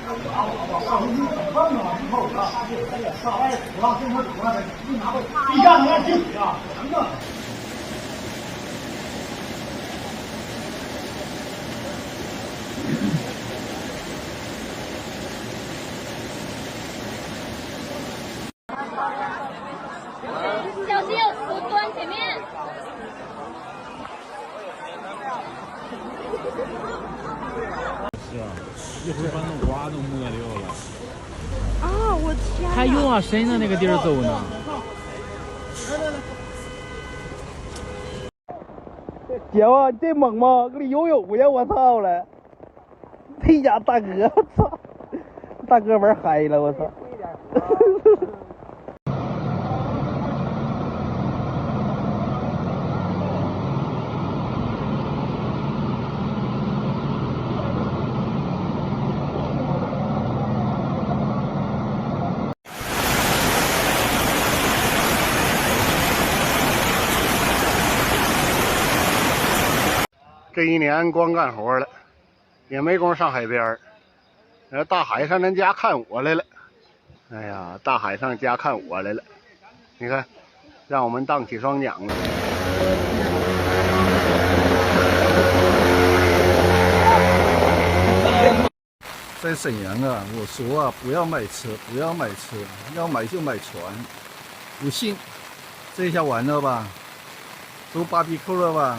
小心有瓷砖前面。是啊，一会儿把那瓜都磨掉了。啊，我天！还有往深的那个地儿走呢。姐夫，你这猛吗？跟你游泳呀！我操了！这家大哥，我操！大哥玩嗨了，我操！这一年光干活了，也没工夫上海边儿。大海上人家看我来了，哎呀，大海上家看我来了，你看，让我们荡起双桨了。在沈阳啊，我说啊，不要买车，不要买车，要买就买船。不信，这下完了吧？都芭比扣了吧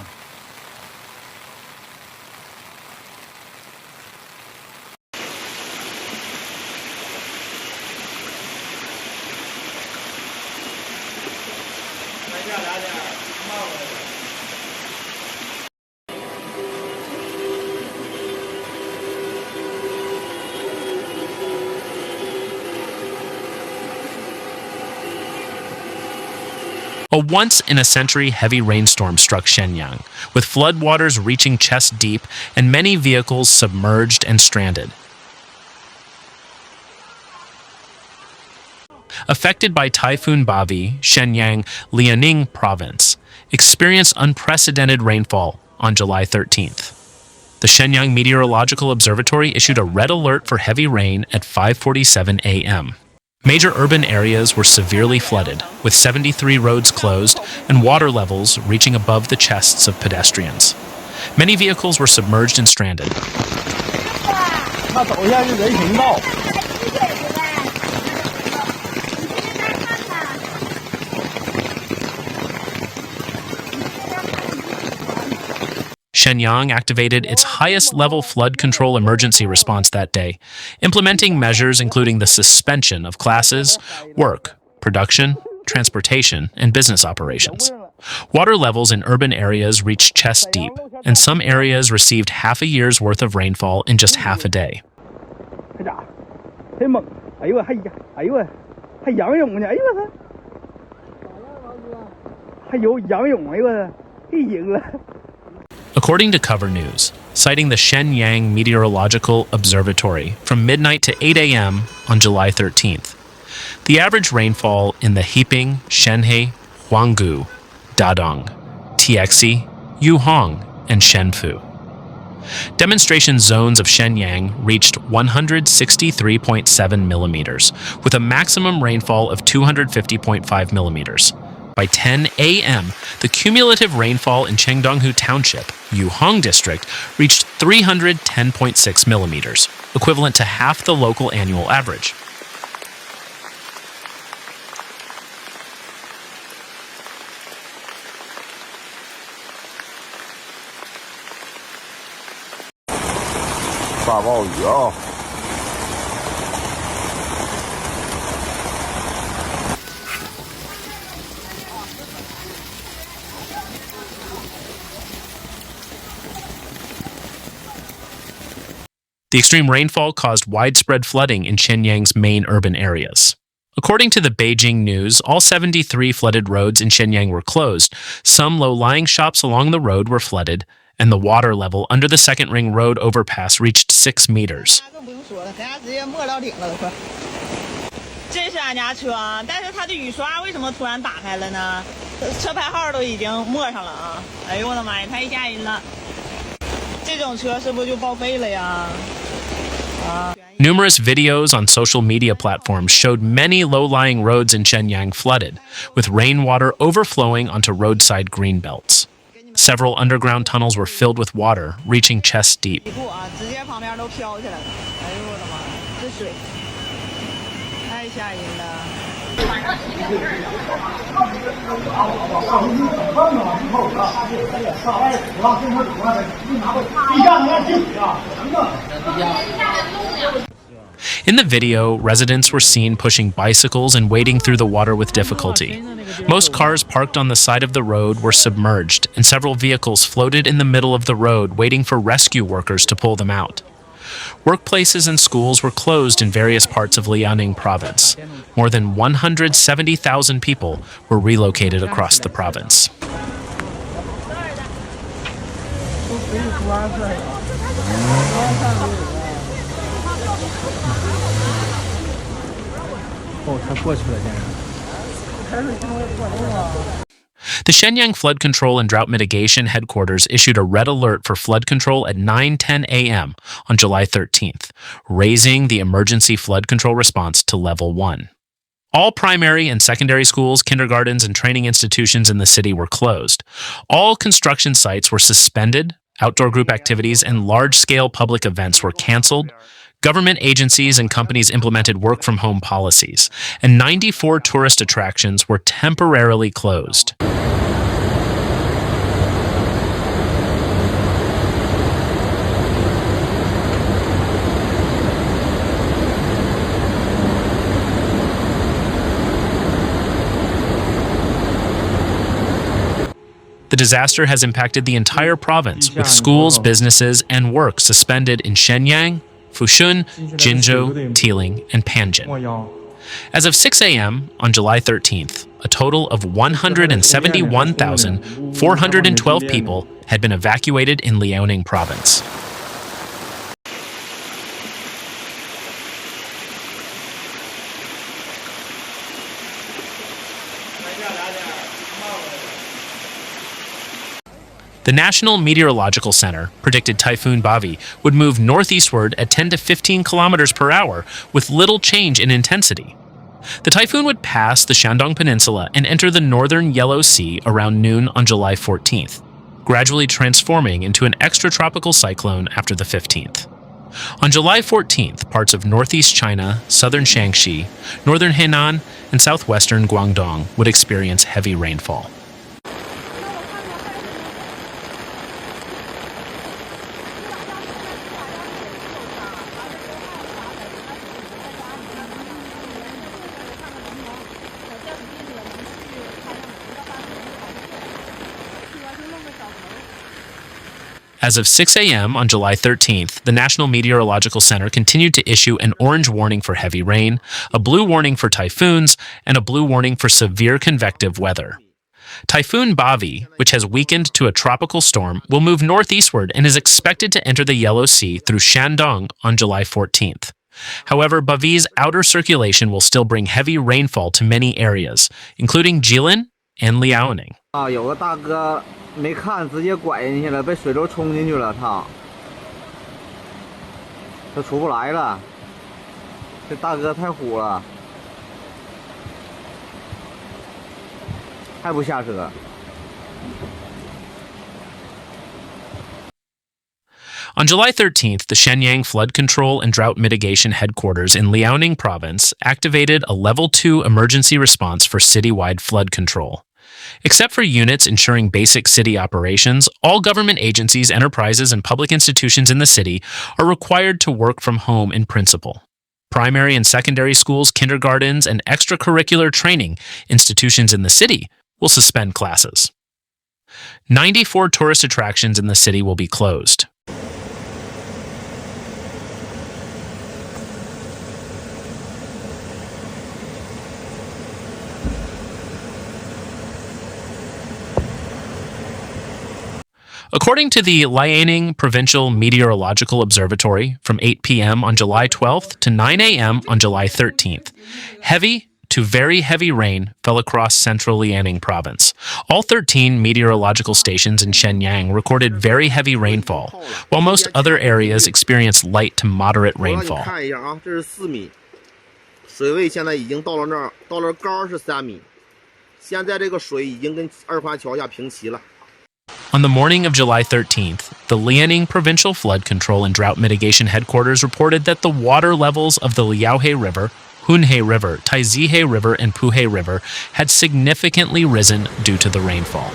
？A once-in-a-century heavy rainstorm struck Shenyang, with floodwaters reaching chest deep and many vehicles submerged and stranded. Affected by Typhoon Bavi, Shenyang Liaoning Province experienced unprecedented rainfall on July 13th. The Shenyang Meteorological Observatory issued a red alert for heavy rain at 5:47 a.m. Major urban areas were severely flooded, with 73 roads closed and water levels reaching above the chests of pedestrians. Many vehicles were submerged and stranded. Shenyang activated its highest-level flood control emergency response that day, implementing measures including the suspension of classes, work, production, transportation, and business operations. Water levels in urban areas reached chest deep, and some areas received half a year's worth of rainfall in just half a day. According to Cover News, citing the Shenyang Meteorological Observatory from midnight to 8 a.m. on July 13th, the average rainfall in the Heaping, Shenhe, Huanggu, Dadong, Tiexi, Yuhong, and Shenfu. Demonstration zones of Shenyang reached 163.7 millimeters, with a maximum rainfall of 250.5 millimeters. By 10 a.m., the cumulative rainfall in Chengdonghu Township, Yuhong District, reached 310.6 millimeters, equivalent to half the local annual average. The extreme rainfall caused widespread flooding in Shenyang's main urban areas. According to the Beijing News, all 73 flooded roads in Shenyang were closed, some low-lying shops along the road were flooded, and the water level under the Second Ring Road overpass reached 6 meters. 这是俺家车，但是它的雨刷为什么突然打开了呢？车牌号都已经没上了啊！哎呦我的妈呀，太吓人了！这种车是不是就报废了呀？啊！ Numerous videos on social media platforms showed many low-lying roads in Shenyang flooded, with rainwater overflowing onto roadside green belts. Several underground tunnels were filled with water, reaching chest deep. 底部啊，直接旁边都飘起来了。哎呦我的妈，这水太吓人了。In the video, residents were seen pushing bicycles and wading through the water with difficulty. Most cars parked on the side of the road were submerged, and several vehicles floated in the middle of the road waiting for rescue workers to pull them out. Workplaces and schools were closed in various parts of Liaoning Province. More than 170,000 people were relocated across the province. The Shenyang Flood Control and Drought Mitigation Headquarters issued a red alert for flood control at 9:10 a.m. on July 13th, raising the emergency flood control response to level 1. All primary and secondary schools, kindergartens, and training institutions in the city were closed. All construction sites were suspended, outdoor group activities and large-scale public events were canceled. Government agencies and companies implemented work-from-home policies, and 94 tourist attractions were temporarily closed. The disaster has impacted the entire province, with schools, businesses, and work suspended in Shenyang, Fushun, Jinzhou, Tiling, and Panjin. As of 6 a.m. on July 13th, a total of 171,412 people had been evacuated in Liaoning Province. The National Meteorological Center predicted Typhoon Bavi would move northeastward at 10 to 15 kilometers per hour with little change in intensity. The typhoon would pass the Shandong Peninsula and enter the northern Yellow Sea around noon on July 14th, gradually transforming into an extratropical cyclone after the 15th. On July 14th, parts of northeast China, southern Yangxi, northern Henan, and southwestern Guangdong would experience heavy rainfall. As of 6 a.m. on July 13th, the National Meteorological Center continued to issue an orange warning for heavy rain, a blue warning for typhoons, and a blue warning for severe convective weather. Typhoon Bavi, which has weakened to a tropical storm, will move northeastward and is expected to enter the Yellow Sea through Shandong on July 14th. However, Bavi's outer circulation will still bring heavy rainfall to many areas, including Jilin and Liaoning. 有个大哥没看，直接拐进去了，被水流冲进去了，他出不来了。这大哥太虎了，还不下车。 On July 13th, the Shenyang Flood Control and Drought Mitigation Headquarters in Liaoning Province activated a Level 2 emergency response for citywide flood control. Except for units ensuring basic city operations, all government agencies, enterprises, and public institutions in the city are required to work from home in principle. Primary and secondary schools, kindergartens, and extracurricular training institutions in the city will suspend classes. 94 tourist attractions in the city will be closed. According to the Liaoning Provincial Meteorological Observatory, from 8 p.m. on July 12th to 9 a.m. on July 13th, heavy to very heavy rain fell across central Liaoning Province. All 13 meteorological stations in Shenyang recorded very heavy rainfall, while most other areas experienced light to moderate rainfall. 看一下啊，这是4米，水位现在已经到了那儿，到了高是3米，现在这个水已经跟二环桥下平齐了。 On the morning of July 13th, the Liaoning Provincial Flood Control and Drought Mitigation Headquarters reported that the water levels of the Liaohe River, Hunhe River, Taizihe River, and Puhe River had significantly risen due to the rainfall.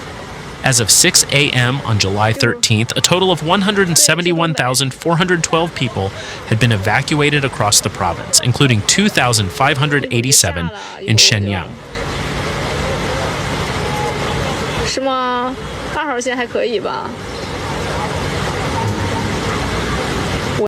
As of 6 a.m. on July 13th, a total of 171,412 people had been evacuated across the province, including 2,587 in Shenyang. 是吗？2号线还可以吧？